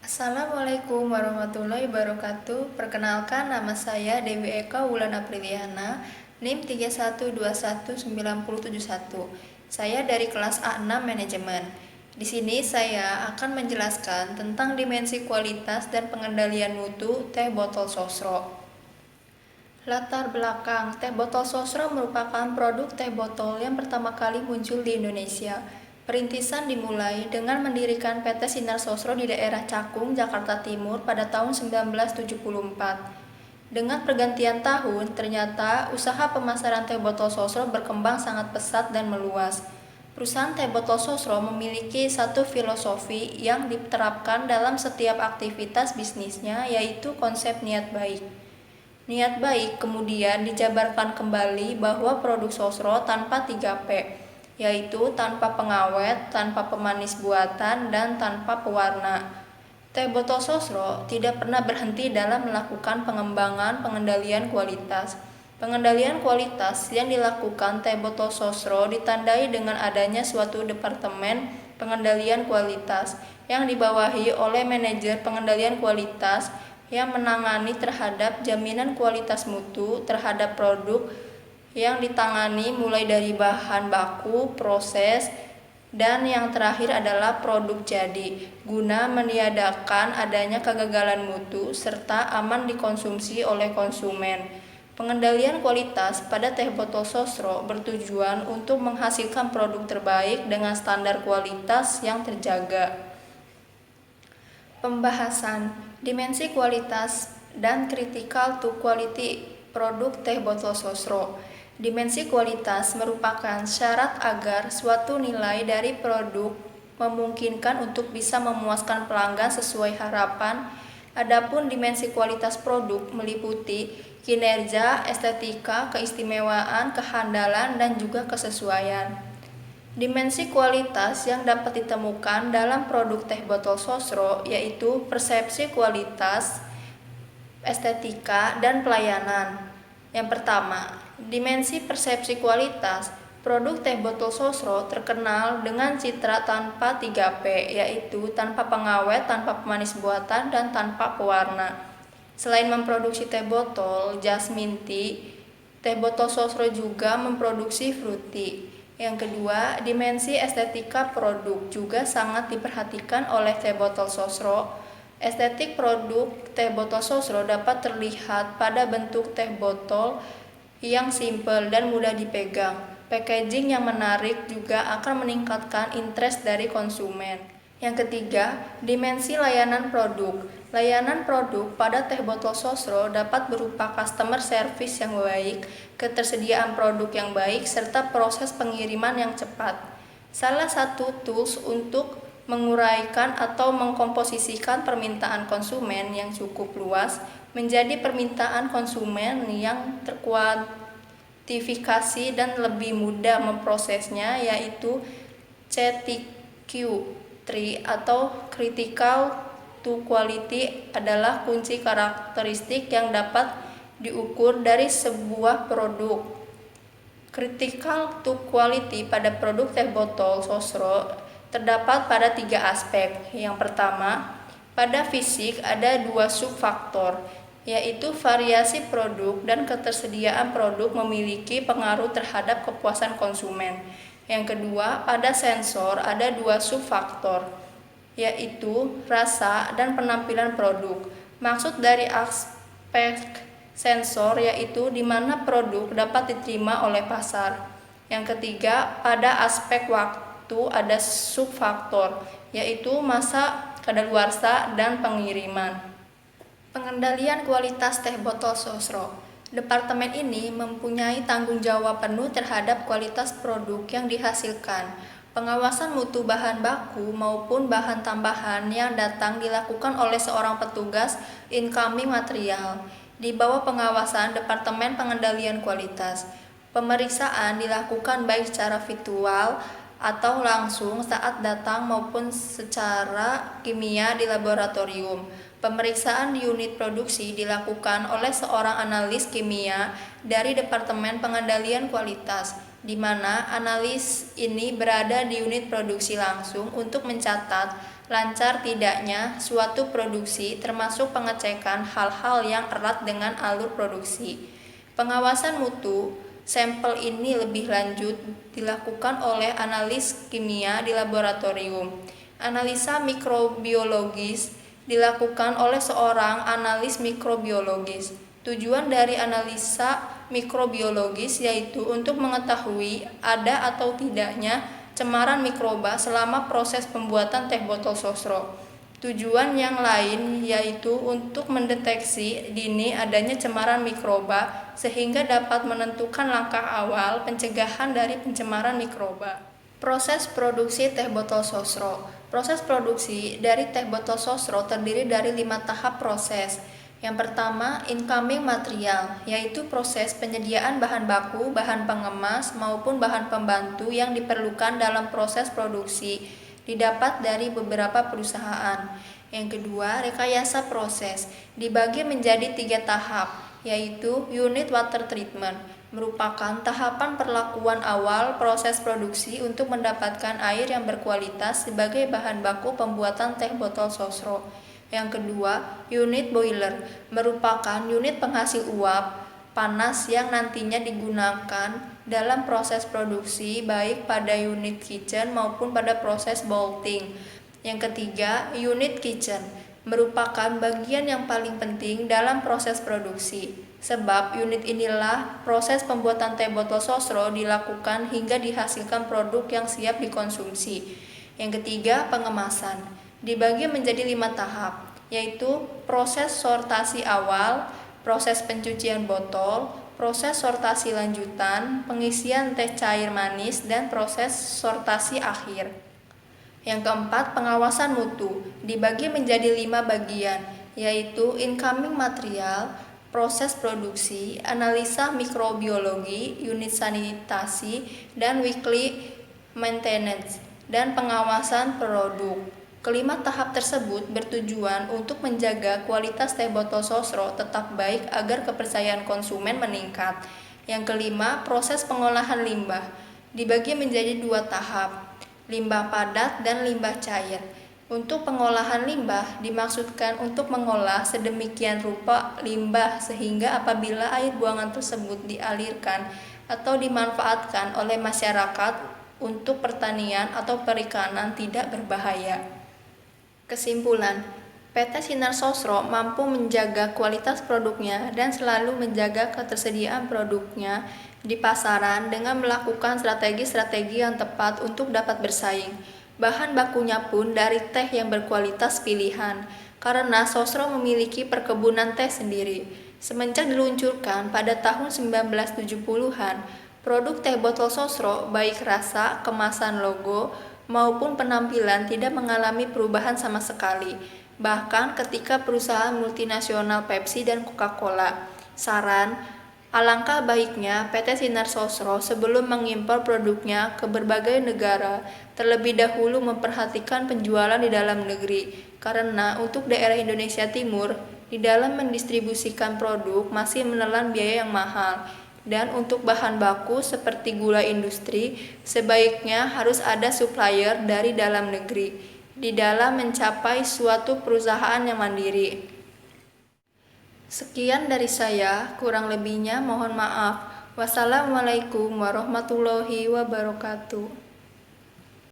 Assalamualaikum warahmatullahi wabarakatuh. Perkenalkan, nama saya Dewi Eka Wulan Apriliana, NIM 31219071. Saya dari kelas A6 Manajemen. Di sini saya akan menjelaskan tentang dimensi kualitas dan pengendalian mutu teh botol sosro. Latar belakang, teh botol sosro merupakan produk teh botol yang pertama kali muncul di Indonesia. Perintisan dimulai dengan mendirikan PT Sinar Sosro di daerah Cakung, Jakarta Timur pada tahun 1974. Dengan pergantian tahun, ternyata usaha pemasaran teh botol sosro berkembang sangat pesat dan meluas. Perusahaan teh botol sosro memiliki satu filosofi yang diterapkan dalam setiap aktivitas bisnisnya, yaitu konsep niat baik. Niat baik kemudian dijabarkan kembali bahwa produk sosro tanpa 3P, yaitu tanpa pengawet, tanpa pemanis buatan, dan tanpa pewarna. Teh botol sosro tidak pernah berhenti dalam melakukan pengembangan pengendalian kualitas. Pengendalian kualitas yang dilakukan teh botol sosro ditandai dengan adanya suatu departemen pengendalian kualitas yang dibawahi oleh manajer pengendalian kualitas yang menangani terhadap jaminan kualitas mutu terhadap produk yang ditangani mulai dari bahan baku, proses, dan yang terakhir adalah produk jadi, guna meniadakan adanya kegagalan mutu serta aman dikonsumsi oleh konsumen. Pengendalian kualitas pada teh botol sosro bertujuan untuk menghasilkan produk terbaik dengan standar kualitas yang terjaga. Pembahasan dimensi kualitas dan critical to quality produk teh botol sosro. Dimensi kualitas merupakan syarat agar suatu nilai dari produk memungkinkan untuk bisa memuaskan pelanggan sesuai harapan. Adapun dimensi kualitas produk meliputi kinerja, estetika, keistimewaan, kehandalan, dan juga kesesuaian. Dimensi kualitas yang dapat ditemukan dalam produk teh botol sosro yaitu persepsi kualitas, estetika, dan pelayanan. Yang pertama, dimensi persepsi kualitas. Produk teh botol sosro terkenal dengan citra tanpa 3P, yaitu tanpa pengawet, tanpa pemanis buatan, dan tanpa pewarna. Selain memproduksi teh botol, jasmine tea, teh botol sosro juga memproduksi fruity. Yang kedua, dimensi estetika produk juga sangat diperhatikan oleh teh botol sosro. Estetik produk teh botol sosro dapat terlihat pada bentuk teh botol yang simpel dan mudah dipegang. Packaging yang menarik juga akan meningkatkan interest dari konsumen. Yang ketiga, dimensi layanan produk. Layanan produk pada teh botol sosro dapat berupa customer service yang baik, ketersediaan produk yang baik, serta proses pengiriman yang cepat. Salah satu tools untuk menguraikan atau mengkomposisikan permintaan konsumen yang cukup luas menjadi permintaan konsumen yang terkuantifikasi dan lebih mudah memprosesnya, yaitu CTQ atau critical to quality adalah kunci karakteristik yang dapat diukur dari sebuah produk. Critical to quality pada produk teh botol sosro terdapat pada 3 aspek. Yang pertama, pada fisik ada 2 subfaktor, yaitu variasi produk dan ketersediaan produk memiliki pengaruh terhadap kepuasan konsumen. Yang kedua, pada sensor ada 2 subfaktor, yaitu rasa dan penampilan produk. Maksud dari aspek sensor yaitu di mana produk dapat diterima oleh pasar. Yang ketiga, pada aspek waktu ada subfaktor, yaitu masa kadaluarsa dan pengiriman. Pengendalian kualitas teh botol sosro. Departemen ini mempunyai tanggung jawab penuh terhadap kualitas produk yang dihasilkan. Pengawasan mutu bahan baku maupun bahan tambahan yang datang dilakukan oleh seorang petugas incoming material di bawah pengawasan Departemen Pengendalian Kualitas. Pemeriksaan dilakukan baik secara virtual atau langsung saat datang maupun secara kimia di laboratorium. Pemeriksaan di unit produksi dilakukan oleh seorang analis kimia dari Departemen Pengendalian Kualitas, di mana analis ini berada di unit produksi langsung untuk mencatat lancar tidaknya suatu produksi, termasuk pengecekan hal-hal yang erat dengan alur produksi. Pengawasan mutu sampel ini lebih lanjut dilakukan oleh analis kimia di laboratorium. Analisa mikrobiologis dilakukan oleh seorang analis mikrobiologis. Tujuan dari analisa mikrobiologis yaitu untuk mengetahui ada atau tidaknya cemaran mikroba selama proses pembuatan teh botol sosro. Tujuan yang lain yaitu untuk mendeteksi dini adanya cemaran mikroba sehingga dapat menentukan langkah awal pencegahan dari pencemaran mikroba. Proses produksi teh botol sosro. Proses produksi dari teh botol sosro terdiri dari 5 tahap proses. Yang pertama, incoming material, yaitu proses penyediaan bahan baku, bahan pengemas, maupun bahan pembantu yang diperlukan dalam proses produksi, didapat dari beberapa perusahaan. Yang kedua, rekayasa proses, dibagi menjadi 3 tahap, yaitu unit water treatment, merupakan tahapan perlakuan awal proses produksi untuk mendapatkan air yang berkualitas sebagai bahan baku pembuatan teh botol sosro. Yang kedua, unit boiler, merupakan unit penghasil uap panas yang nantinya digunakan dalam proses produksi baik pada unit kitchen maupun pada proses bolting. Yang ketiga, unit kitchen, merupakan bagian yang paling penting dalam proses produksi. Sebab unit inilah proses pembuatan teh botol sosro dilakukan hingga dihasilkan produk yang siap dikonsumsi. Yang ketiga, pengemasan. Dibagi menjadi 5 tahap, yaitu proses sortasi awal, proses pencucian botol, proses sortasi lanjutan, pengisian teh cair manis, dan proses sortasi akhir. Yang keempat, pengawasan mutu, dibagi menjadi 5 bagian, yaitu incoming material, proses produksi, analisa mikrobiologi, unit sanitasi, dan weekly maintenance, dan pengawasan produk. Kelima tahap tersebut bertujuan untuk menjaga kualitas teh botol sosro tetap baik agar kepercayaan konsumen meningkat. Yang kelima, proses pengolahan limbah, dibagi menjadi 2 tahap, limbah padat dan limbah cair. Untuk pengolahan limbah dimaksudkan untuk mengolah sedemikian rupa limbah sehingga apabila air buangan tersebut dialirkan atau dimanfaatkan oleh masyarakat untuk pertanian atau perikanan tidak berbahaya. Kesimpulan, PT Sinar Sosro mampu menjaga kualitas produknya dan selalu menjaga ketersediaan produknya di pasaran dengan melakukan strategi-strategi yang tepat untuk dapat bersaing. Bahan bakunya pun dari teh yang berkualitas pilihan, karena Sosro memiliki perkebunan teh sendiri. Semenjak diluncurkan pada tahun 1970-an, produk teh botol Sosro baik rasa, kemasan, logo, maupun penampilan tidak mengalami perubahan sama sekali. Bahkan ketika perusahaan multinasional Pepsi dan Coca-Cola, saran, alangkah baiknya PT Sinar Sosro sebelum mengimpor produknya ke berbagai negara, terlebih dahulu memperhatikan penjualan di dalam negeri, karena untuk daerah Indonesia Timur, di dalam mendistribusikan produk masih menelan biaya yang mahal, dan untuk bahan baku seperti gula industri, sebaiknya harus ada supplier dari dalam negeri, di dalam mencapai suatu perusahaan yang mandiri. Sekian dari saya, kurang lebihnya mohon maaf. Wassalamualaikum warahmatullahi wabarakatuh.